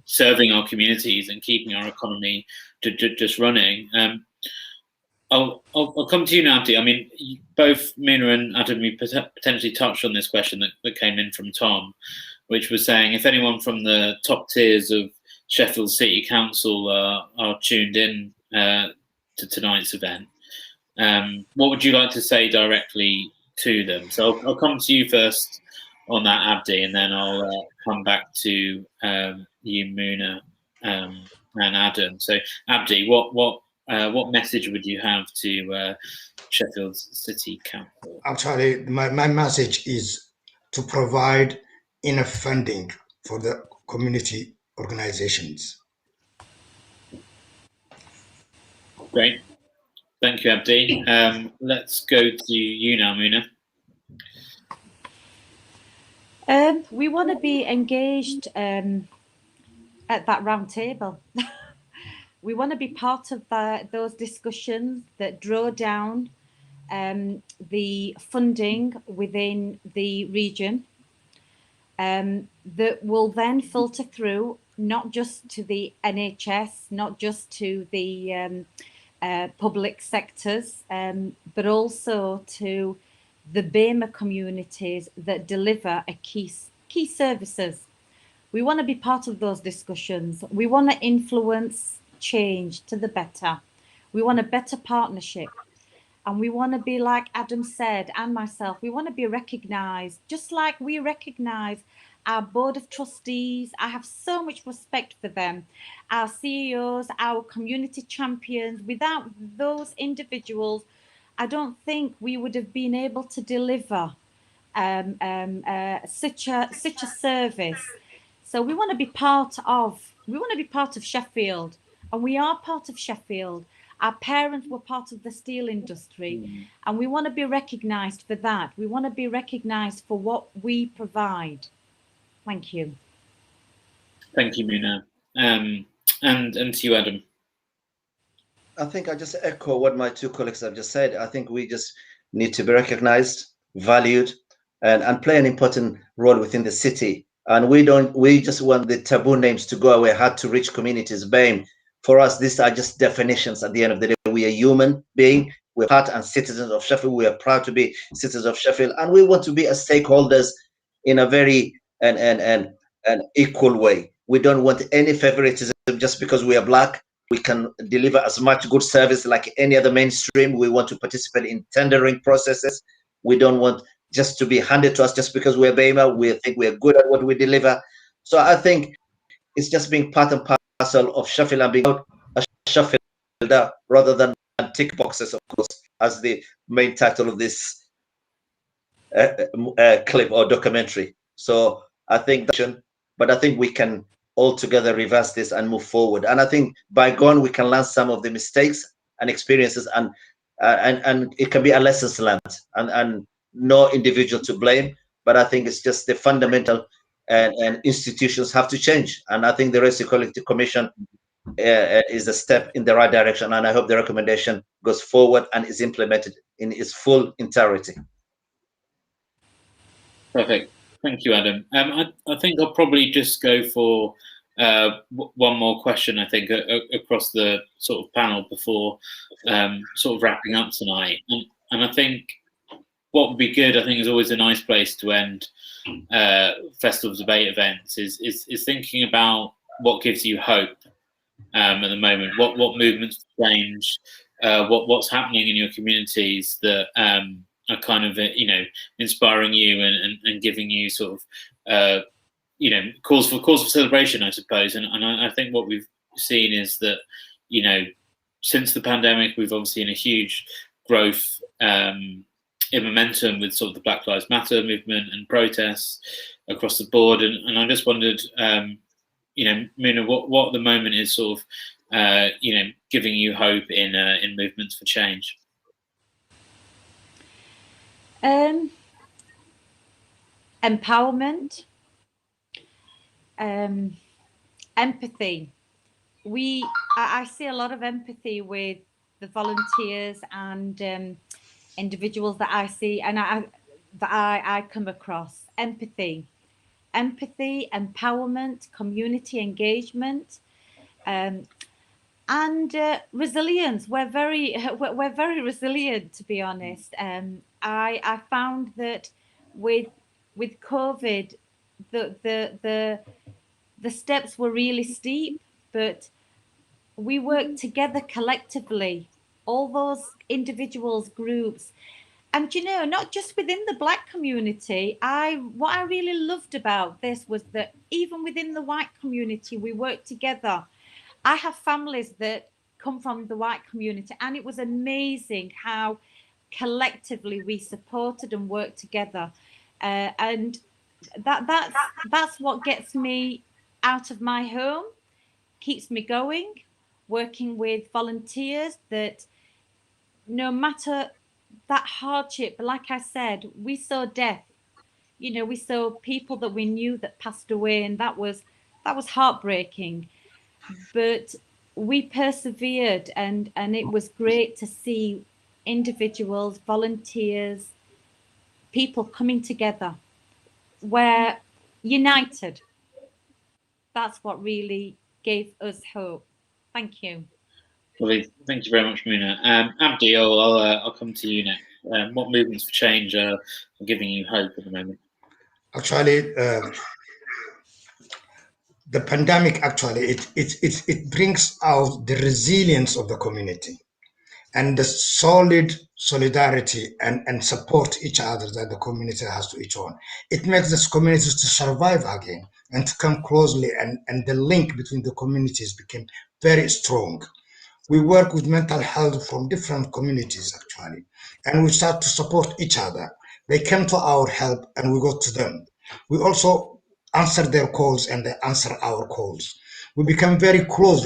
serving our communities and keeping our economy just running. I'll come to you now, Abdi. I mean, both Mina and Adam, you potentially touched on this question that came in from Tom, which was saying, if anyone from the top tiers of Sheffield City Council are tuned in to tonight's event, what would you like to say directly to them? So I'll come to you first on that, Abdi, and then I'll come back to you, Muna, and Adam. So Abdi, what message would you have to Sheffield City Council? Actually, my message is to provide enough funding for the community organizations. Great. Thank you, Abdi. Let's go to you now, Muna. We want to be engaged at that round table. We want to be part of those discussions that draw down the funding within the region, that will then filter through not just to the NHS, not just to the public sectors, but also to the BAME communities that deliver a key services. We want to be part of those discussions. We want to influence change to the better. We want a better partnership. And we want to be, like Adam said, and myself, we want to be recognised, just like we recognise our board of trustees. I have so much respect for them, our CEOs, our community champions. Without those individuals, I don't think we would have been able to deliver such a service. So we want to be part of Sheffield, and we are part of Sheffield. Our parents were part of the steel industry, and we want to be recognised for that. We want to be recognised for what we provide. Thank you. Thank you, Muna. And to you, Adam. I think I just echo what my two colleagues have just said. I think we just need to be recognised, valued, and play an important role within the city. And we just want the taboo names to go away, hard to reach communities. BAME, for us, these are just definitions. At the end of the day, we are human being. We're part and citizens of Sheffield. We are proud to be citizens of Sheffield, and we want to be as stakeholders in a very an equal way. We don't want any favoritism just because we are black. We can deliver as much good service like any other mainstream. We want to participate in tendering processes. We don't want just to be handed to us just because we're BAME. We think we're good at what we deliver. So I think it's just being part and parcel of Sheffield and being a Sheffielder rather than tick boxes, of course, as the main title of this clip or documentary. So I think, but I think we can all together reverse this and move forward. And I think by going, we can learn some of the mistakes and experiences, and it can be a lessons learned, and no individual to blame. But I think it's just the fundamental and institutions have to change. And I think the Race Equality Commission is a step in the right direction. And I hope the recommendation goes forward and is implemented in its full entirety. Perfect. Thank you, Adam. I think I'll probably just go for one more question, I think, across the sort of panel before sort of wrapping up tonight. And I think what would be good, I think, is always a nice place to end festival debate events is thinking about what gives you hope at the moment, what movements change, what's happening in your communities that are kind of inspiring you and giving you sort of cause for celebration, I suppose. And I think what we've seen is that since the pandemic, we've obviously seen a huge growth in momentum with sort of the Black Lives Matter movement and protests across the board. And I just wondered, Muna, what at the moment is sort of giving you hope in movements for change? Empowerment, empathy. I see a lot of empathy with the volunteers and individuals that I see and I come across. Empathy, empowerment, community engagement, and resilience. We're very resilient, to be honest. I found that with COVID, the steps were really steep, but we worked together collectively, all those individuals, groups, and not just within the Black community. What I really loved about this was that even within the white community, we worked together. I have families that come from the white community, and it was amazing how collectively we supported and worked together. And that's what gets me out of my home, keeps me going, working with volunteers that no matter that hardship, like I said, we saw death. You know, we saw people that we knew that passed away, and that was heartbreaking. But we persevered, and it was great to see individuals, volunteers, people coming together. We're united. That's what really gave us hope. Thank you. Lovely. Thank you very much, Muna. Abdi, I'll come to you next. What movements for change are giving you hope at the moment? Actually, the pandemic it brings out the resilience of the community and the solid solidarity and support each other that the community has to each one. It makes this communities to survive again and to come closely, and the link between the communities became very strong. We work with mental health from different communities actually, and we start to support each other. They come to our help and we go to them. We also answer their calls and they answer our calls. We become very close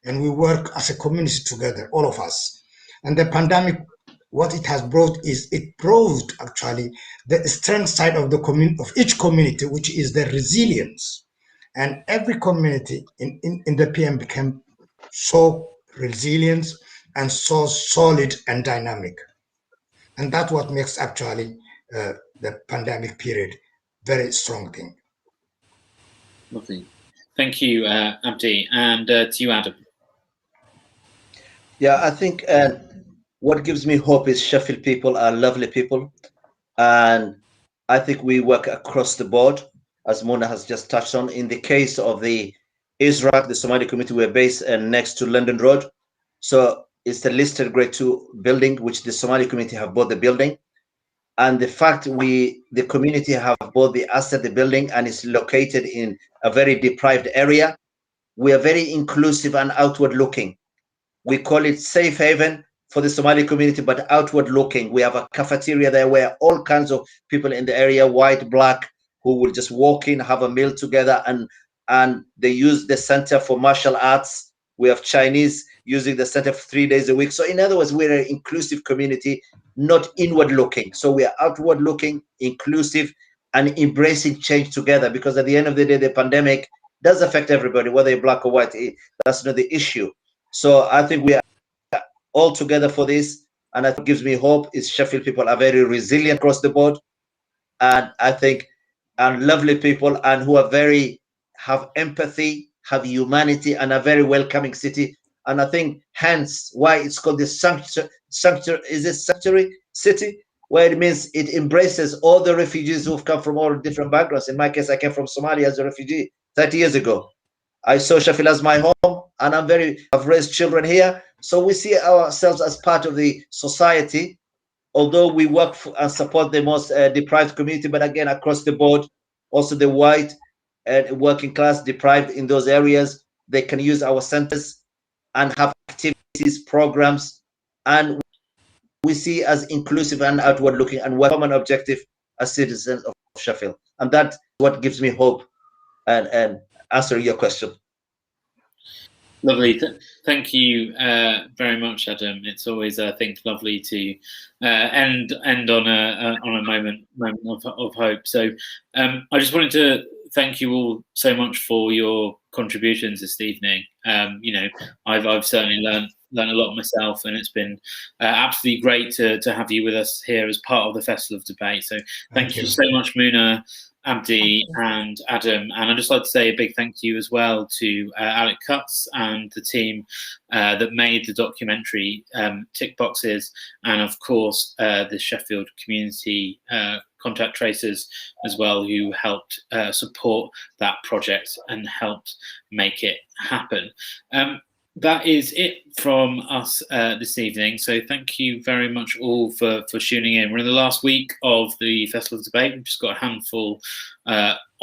and we work as a community together, all of us. And the pandemic, what it has brought is it proved actually the strength side of the community, of each community, which is the resilience. And every community in the PM became so resilient and so solid and dynamic. And that's what makes actually the pandemic period very strong thing. Lovely. Thank you, Abdi. And to you, Adam. Yeah, I think what gives me hope is Sheffield people are lovely people. And I think we work across the board, as Mona has just touched on. In the case of the ISRAC, the Somali community, we're based next to London Road. So it's the listed grade 2 building, which the Somali community have bought the building. And the fact the community have bought the asset, the building, and it's located in a very deprived area, we are very inclusive and outward looking. We call it safe haven for the Somali community, but outward looking. We have a cafeteria there where all kinds of people in the area, white, black, who will just walk in, have a meal together, and they use the center for martial arts. We have Chinese using the center for 3 days a week. So in other words, we're an inclusive community, not inward looking. So we are outward looking, inclusive, and embracing change together, because at the end of the day, the pandemic does affect everybody, whether you're black or white. That's not the issue. So I think we are all together for this, and that gives me hope. Is Sheffield people are very resilient across the board, and I think are lovely people, and who are have empathy, have humanity, and a very welcoming city. And I think hence why it's called the sanctuary city, where it means it embraces all the refugees who've come from all different backgrounds. In my case, I came from Somalia as a refugee 30 years ago. I saw Sheffield as my home, and I've raised children here. So we see ourselves as part of the society, although we work and support the most deprived community, but again, across the board, also the white and working class deprived in those areas, they can use our centers and have activities, programs, and we see as inclusive and outward looking, and we're common objective as citizens of Sheffield. And that's what gives me hope and answer your question. Lovely. Thank you very much, Adam. It's always, I think, lovely to end on a moment of hope. So I just wanted to thank you all so much for your contributions this evening. You know, I've certainly learned a lot myself, and it's been absolutely great to have you with us here as part of the Festival of Debate. So thank you so much, Muna, Abdi, and Adam. And I'd just like to say a big thank you as well to Alec Cutts and the team that made the documentary Tick Boxes, and of course the Sheffield Community Contact Tracers as well, who helped support that project and helped make it happen. That is it from us this evening. So thank you very much all for tuning in. We're in the last week of the Festival of Debate. We've just got a handful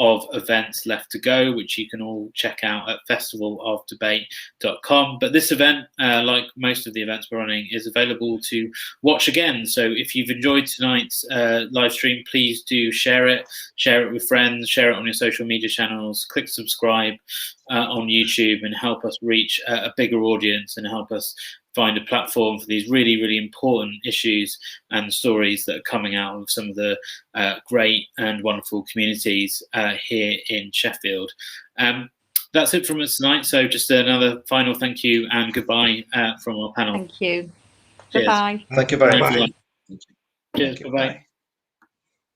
of events left to go, which you can all check out at festivalofdebate.com. But this event, like most of the events we're running, is available to watch again. So if you've enjoyed tonight's live stream, please do share it with friends, share it on your social media channels, click subscribe on YouTube, and help us reach a bigger audience and help us find a platform for these really, really important issues and stories that are coming out of some of the great and wonderful communities here in Sheffield. That's it from us tonight. So just another final thank you and goodbye from our panel. Thank you. Cheers. Bye-bye. Thank you very much. Cheers. Bye-bye.